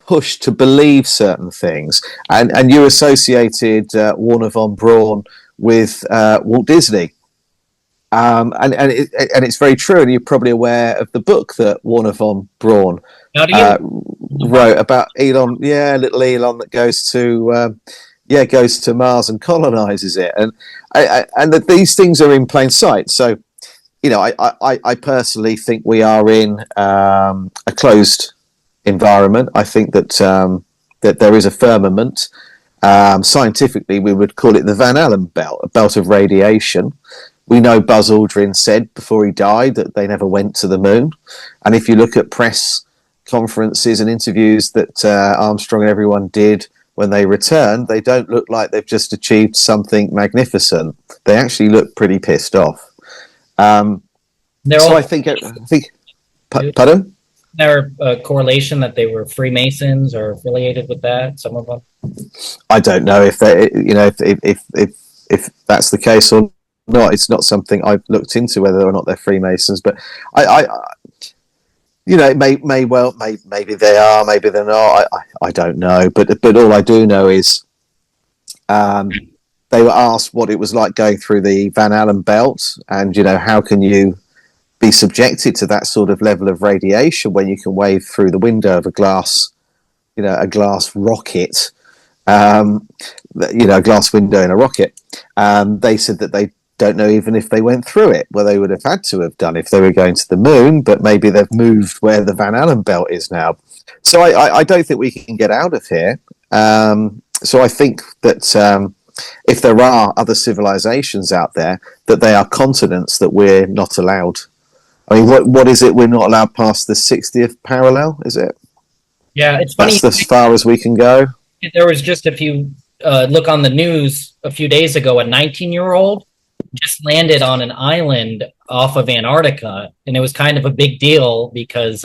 pushed to believe certain things, and you associated Warner von Braun with Walt Disney, and it's very true. And you're probably aware of the book that Warner von Braun wrote about Elon, little Elon that goes to Mars and colonizes it, and that these things are in plain sight. So, I personally think we are in a closed environment. I think that that there is a firmament. Scientifically, we would call it the Van Allen belt, a belt of radiation. We know Buzz Aldrin said before he died that they never went to the moon. And if you look at press conferences and interviews that Armstrong and everyone did when they returned, they don't look like they've just achieved something magnificent. They actually look pretty pissed off. I think, pardon? There a correlation that they were Freemasons or affiliated with that? Some of them. I don't know if they, if that's the case or not. It's not something I've looked into, whether or not they're Freemasons. But maybe they are, maybe they're not. I don't know. But all I do know is they were asked what it was like going through the Van Allen belt, and how can you be subjected to that sort of level of radiation when you can wave through the window of a glass rocket, a glass window in a rocket. They said that they don't know even if they went through it. Well, they would have had to have done if they were going to the moon, but maybe they've moved where the Van Allen belt is now. So I don't think we can get out of here. So I think that if there are other civilizations out there, that they are continents that we're not allowed. I mean, what is it? We're not allowed past the 60th parallel, is it? Yeah, it's funny. That's as far as we can go. There was just a few look on the news a few days ago. A 19-year-old just landed on an island off of Antarctica, and it was kind of a big deal because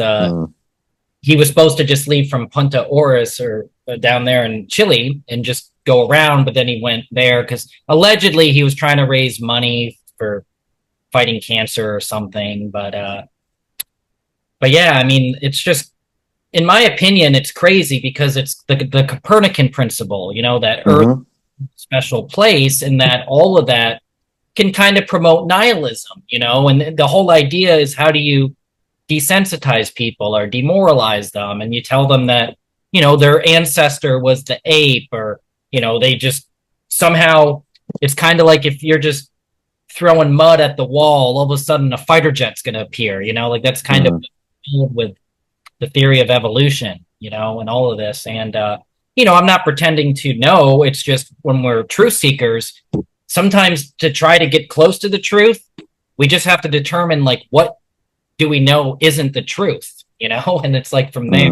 he was supposed to just leave from Punta Oris or down there in Chile and just go around, but then he went there because allegedly he was trying to raise money for fighting cancer or something. But yeah, I mean, it's just, in my opinion, it's crazy because it's the Copernican principle, you know, that Earth special place, and that all of that can kind of promote nihilism, you know, and the whole idea is, how do you desensitize people or demoralize them? And you tell them that, you know, their ancestor was the ape, or, you know, they just somehow, it's kind of like if you're just throwing mud at the wall, all of a sudden a fighter jet's going to appear, you know, like that's kind of with the theory of evolution, you know, and all of this. And, you know, I'm not pretending to know. It's just when we're truth seekers, sometimes to try to get close to the truth, we just have to determine, like, what do we know isn't the truth, you know? And it's like from there,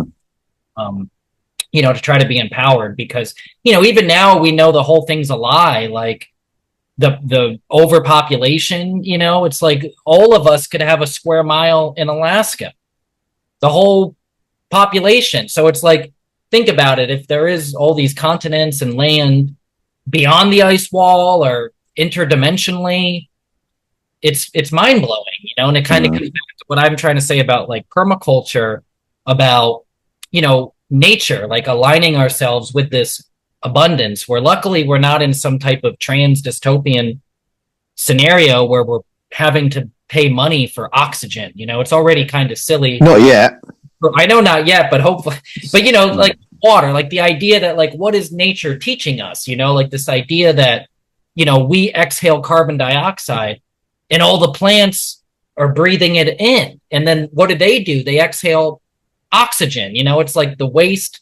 you know, to try to be empowered, because, you know, even now we know the whole thing's a lie. Like the overpopulation, you know, it's like all of us could have a square mile in Alaska, the whole population. So it's like, think about it. If there is all these continents and land beyond the ice wall or interdimensionally, it's mind blowing, you know, and it kind of comes back to what I'm trying to say about like permaculture, about, you know, nature, like aligning ourselves with this abundance, where luckily we're not in some type of trans dystopian scenario where we're having to pay money for oxygen. You know, it's already kind of silly. Not yet. I know, not yet, but hopefully. But, you know, like water, like the idea that, like, what is nature teaching us? You know, like this idea that, you know, we exhale carbon dioxide and all the plants are breathing it in. And then what do? They exhale oxygen. You know, it's like the waste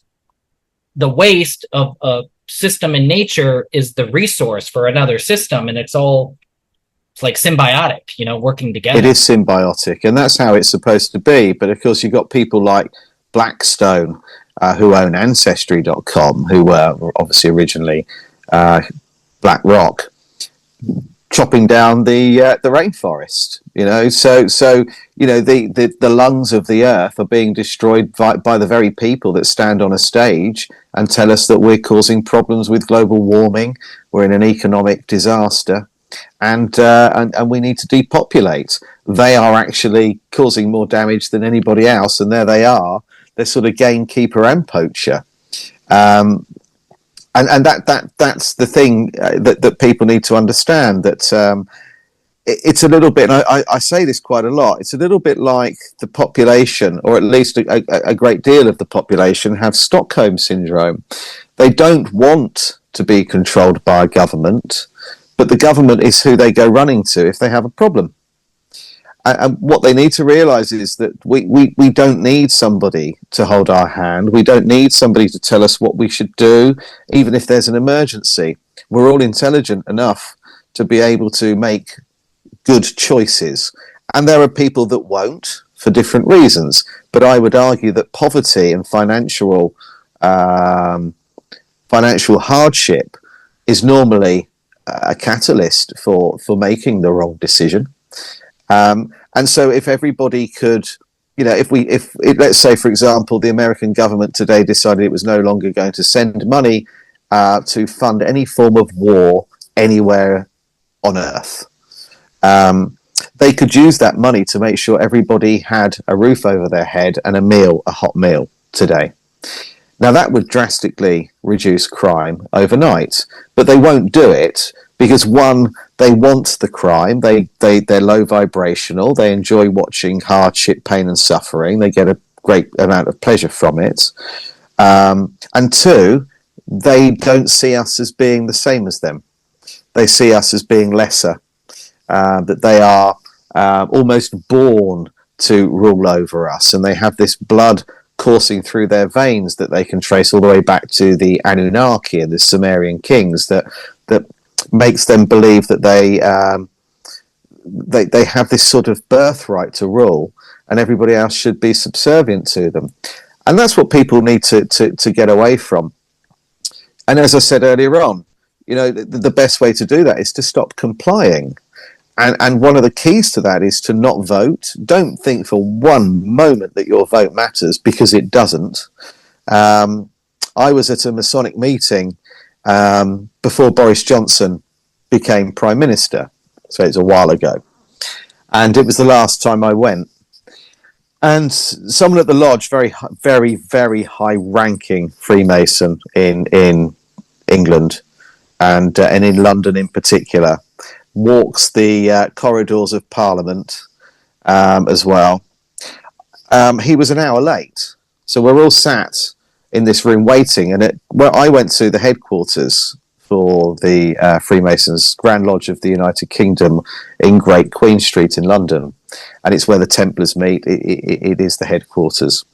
of a system in nature is the resource for another system. And it's like symbiotic, you know, working together. It is symbiotic, and that's how it's supposed to be. But of course, you've got people like Blackstone, who own Ancestry.com, who were obviously originally BlackRock, chopping down the rainforest. You know, so you know the lungs of the earth are being destroyed by the very people that stand on a stage and tell us that we're causing problems with global warming, we're in an economic disaster, and we need to depopulate. They are actually causing more damage than anybody else, and there they are. They're sort of gamekeeper and poacher. And that's the thing that people need to understand, that it's a little bit, and I say this quite a lot, it's a little bit like the population, or at least a great deal of the population, have Stockholm syndrome. They don't want to be controlled by a government, but the government is who they go running to if they have a problem. And what they need to realize is that we don't need somebody to hold our hand. We don't need somebody to tell us what we should do, even if there's an emergency. We're all intelligent enough to be able to make good choices. And there are people that won't, for different reasons. But I would argue that poverty and financial hardship is normally a catalyst for making the wrong decision. And so if everybody could, you know, if let's say, for example, the American government today decided it was no longer going to send money to fund any form of war anywhere on Earth, they could use that money to make sure everybody had a roof over their head and a hot meal today. Now, that would drastically reduce crime overnight, but they won't do it because, one, they want the crime. They're low vibrational. They enjoy watching hardship, pain, and suffering. They get a great amount of pleasure from it. And two, they don't see us as being the same as them. They see us as being lesser, that they are almost born to rule over us, and they have this blood coursing through their veins that they can trace all the way back to the Anunnaki and the Sumerian kings, that makes them believe that they have this sort of birthright to rule, and everybody else should be subservient to them. And that's what people need to get away from. And as I said earlier on, the best way to do that is to stop complying. And one of the keys to that is to not vote. Don't think for one moment that your vote matters, because it doesn't. I was at a Masonic meeting before Boris Johnson became Prime Minister. So it's a while ago. And it was the last time I went. And someone at the lodge, very, very, very high-ranking Freemason in England and in London in particular, walks the corridors of Parliament as well. He was an hour late, so we're all sat in this room waiting. And where I went to the headquarters for the Freemasons, Grand Lodge of the United Kingdom, in Great Queen Street in London, and it's where the Templars meet. It is the headquarters.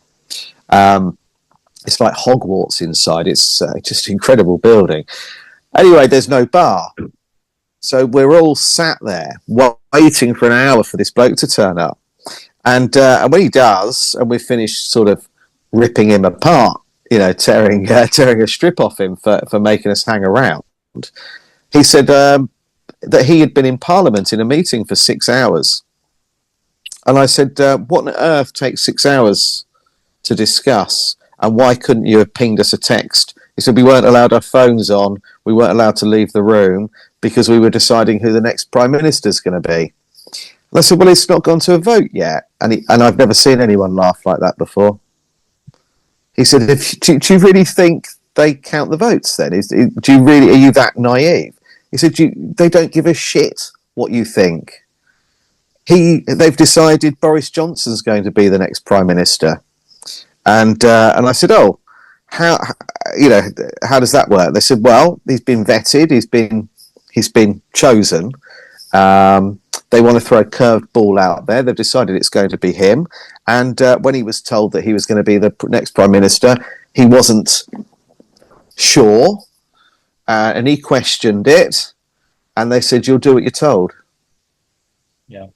It's like Hogwarts inside. It's just an incredible building. Anyway, there's no bar. So we're all sat there waiting for an hour for this bloke to turn up. And when he does, and we've finished sort of ripping him apart, tearing a strip off him for making us hang around, he said that he had been in Parliament in a meeting for 6 hours. And I said, what on earth takes 6 hours to discuss? And why couldn't you have pinged us a text? He said, we weren't allowed our phones on. We weren't allowed to leave the room because we were deciding who the next Prime Minister's going to be. And I said, well, it's not gone to a vote yet. And I've never seen anyone laugh like that before. He said, do you really think they count the votes then? Are you that naive? He said, they don't give a shit what you think. They've decided Boris Johnson's going to be the next Prime Minister. And I said, oh, how does that work? They said, well, he's been vetted, he's been chosen. They want to throw a curved ball out there. They've decided it's going to be him. And when he was told that he was going to be the next Prime Minister, he wasn't sure, and he questioned it. And they said, you'll do what you're told. Yeah.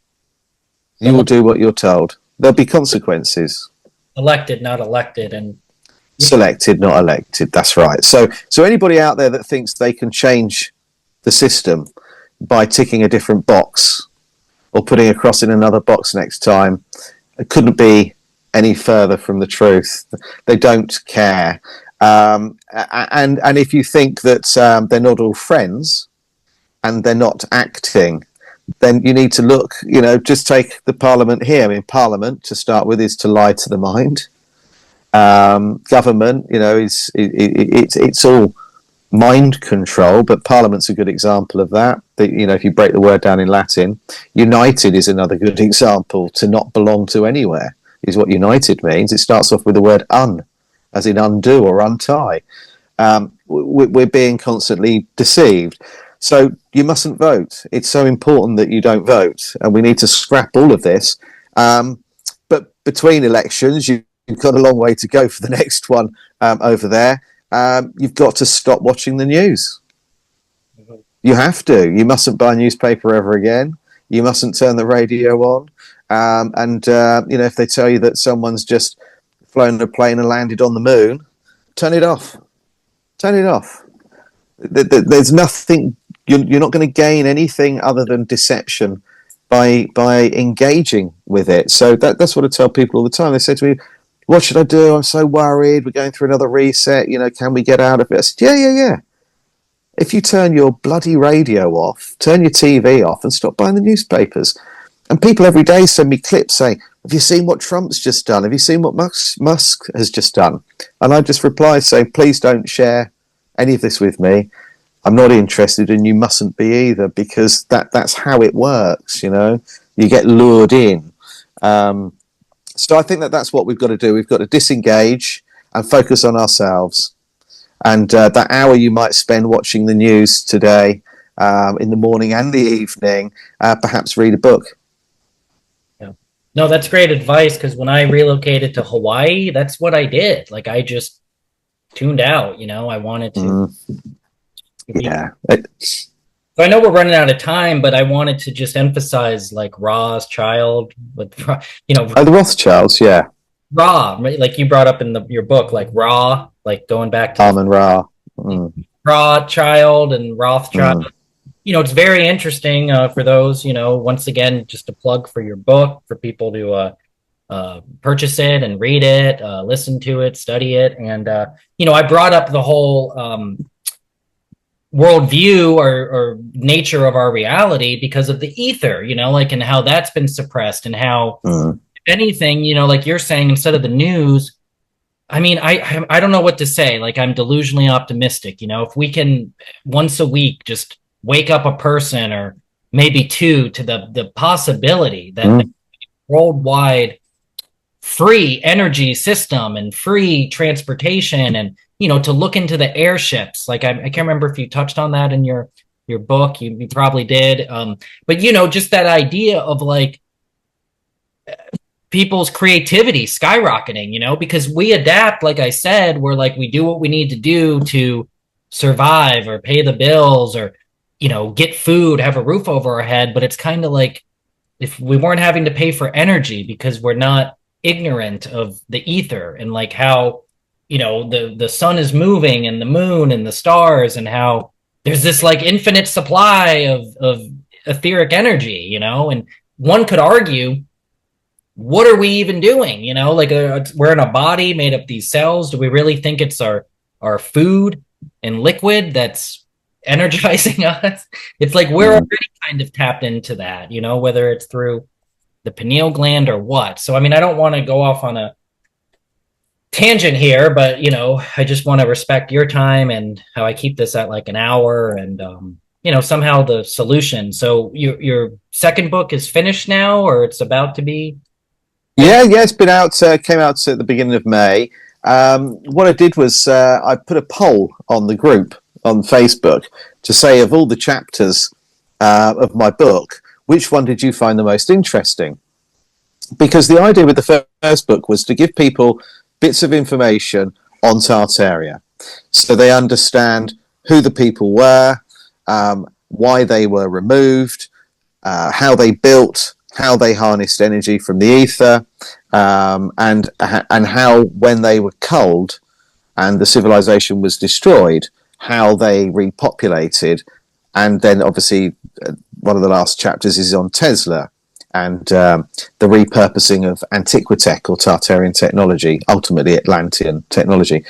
You will do what you're told. There'll be consequences. Elected, not elected, and selected, not elected. That's right. So anybody out there that thinks they can change the system by ticking a different box or putting a cross in another box next time, it couldn't be any further from the truth. They don't care. And if you think that they're not all friends and they're not acting, then you need to look, just take the Parliament here. I mean, Parliament, to start with, is to lie to the mind. Government, it's all mind control, but Parliament's a good example of that. If you break the word down in Latin, united is another good example. To not belong to anywhere is what united means. It starts off with the word as in undo or untie. We're being constantly deceived. So you mustn't vote. It's so important that you don't vote, and we need to scrap all of this. But between elections, you've got a long way to go for the next one over there. You've got to stop watching the news. You have to. You mustn't buy a newspaper ever again. You mustn't turn the radio on. If they tell you that someone's just flown a plane and landed on the moon, turn it off. Turn it off. There's nothing. You're not going to gain anything other than deception by engaging with it. So that's what I tell people all the time. They say to me, what should I do? I'm so worried. We're going through another reset. Can we get out of it? I said, yeah. If you turn your bloody radio off, turn your TV off, and stop buying the newspapers. And people every day send me clips saying, have you seen what Trump's just done? Have you seen what Musk has just done? And I just reply saying, please don't share any of this with me. I'm not interested, and you mustn't be either, because that's how it works. You get lured in. So I think that's what we've got to do. We've got to disengage and focus on ourselves. And that hour you might spend watching the news today, in the morning and the evening, perhaps read a book. Yeah. No, that's great advice because when I relocated to Hawaii, that's what I did. Like I just tuned out, I wanted to Mm, be. yeah. So I know we're running out of time, but I wanted to just emphasize like Ra's child with Oh, the Rothschilds, yeah. Ra, right? Like you brought up in your book, like Ra, like going back to the Armin Ra. Mm, Ra child and Rothschild. mm. It's very interesting for those, once again, just a plug for your book for people to purchase it and read it, listen to it, study it. And, I brought up the whole worldview or nature of our reality because of the ether, like, and how that's been suppressed and how, Mm. if anything, like you're saying, instead of the news, I mean, I don't know what to say. Like, I'm delusionally optimistic. If we can once a week just wake up a person or maybe two to the possibility that the worldwide free energy system and free transportation and to look into the airships. Like I can't remember if you touched on that in your book. You probably did. But just that idea of like people's creativity skyrocketing, because we adapt, like I said, we're like we do what we need to do to survive or pay the bills or get food, have a roof over our head. But it's kind of like if we weren't having to pay for energy because we're not ignorant of the ether and like how the sun is moving and the moon and the stars and how there's this like infinite supply of etheric energy, and one could argue, what are we even doing? Like we're in a body made of these cells. Do we really think it's our food and liquid that's energizing us? It's like we're already kind of tapped into that, whether it's through the pineal gland or what. So I mean, I don't want to go off on a tangent here, but I just want to respect your time and how I keep this at like an hour and somehow the solution. So your second book is finished now or it's about to be? Yeah, it's been out. Came out at the beginning of May. What I did was I put a poll on the group on Facebook to say of all the chapters of my book, which one did you find the most interesting? Because the idea with the first book was to give people bits of information on Tartaria, so they understand who the people were, why they were removed, how they built, how they harnessed energy from the ether, and how when they were culled and the civilization was destroyed, how they repopulated. And then obviously one of the last chapters is on Tesla and the repurposing of Antiquitech or Tartarian technology, ultimately Atlantean technology.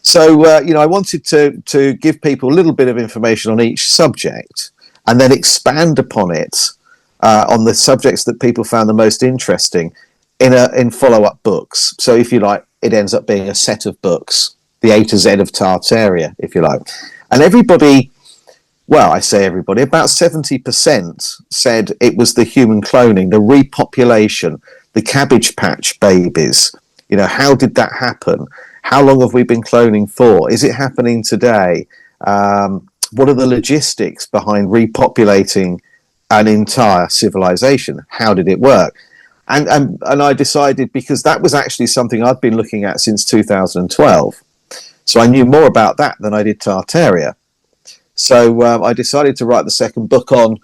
So, I wanted to give people a little bit of information on each subject and then expand upon it on the subjects that people found the most interesting in follow-up books. So if you like, it ends up being a set of books, the A to Z of Tartaria, if you like. And everybody, well, I say everybody, about 70% said it was the human cloning, the repopulation, the Cabbage Patch Babies. How did that happen? How long have we been cloning for? Is it happening today? What are the logistics behind repopulating an entire civilization? How did it work? And I decided, because that was actually something I'd been looking at since 2012. So I knew more about that than I did Tartaria. So I decided to write the second book on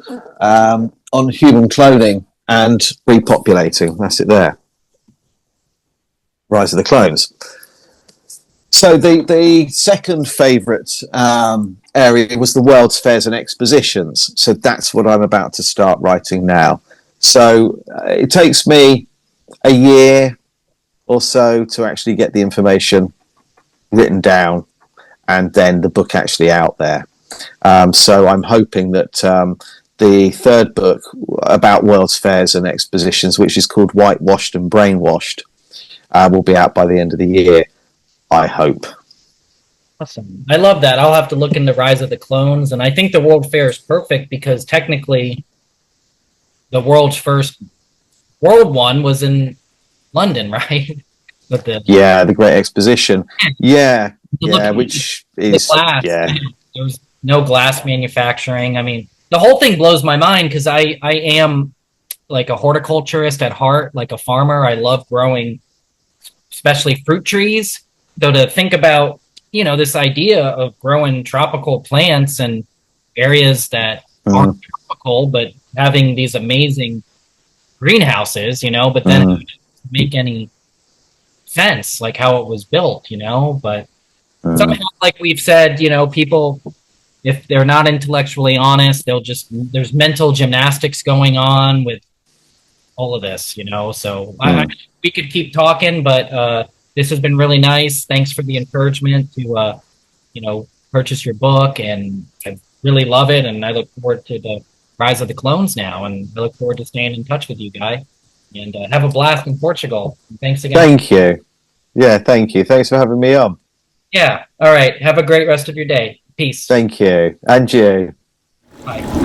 human cloning and repopulating. That's it there. Rise of the Clones. So the second favourite area was the World's Fairs and Expositions. So that's what I'm about to start writing now. So it takes me a year or so to actually get the information written down and then the book actually out there. So I'm hoping that the third book about World's Fairs and Expositions, which is called Whitewashed and Brainwashed, will be out by the end of the year, I hope. Awesome. I love that. I'll have to look into Rise of the Clones. And I think the World Fair is perfect because technically the world's first world one was in London, right? But the Great Exposition. Yeah, which is glass. Yeah. There was no glass manufacturing. I mean, the whole thing blows my mind because I am like a horticulturist at heart, like a farmer. I love growing, especially fruit trees. So to think about, this idea of growing tropical plants and areas that aren't tropical, but having these amazing greenhouses, but then it doesn't make any sense, like how it was built, but somehow, like we've said, people, if they're not intellectually honest, there's mental gymnastics going on with all of this, so we could keep talking, but this has been really nice. Thanks for the encouragement to purchase your book, and I really love it, and I look forward to the Rise of the Clones now, and I look forward to staying in touch with you, Guy, and have a blast in Portugal. Thanks again. Thank you. Yeah, thank you. Thanks for having me on. Yeah. All right. Have a great rest of your day. Peace. Thank you. And you. Bye.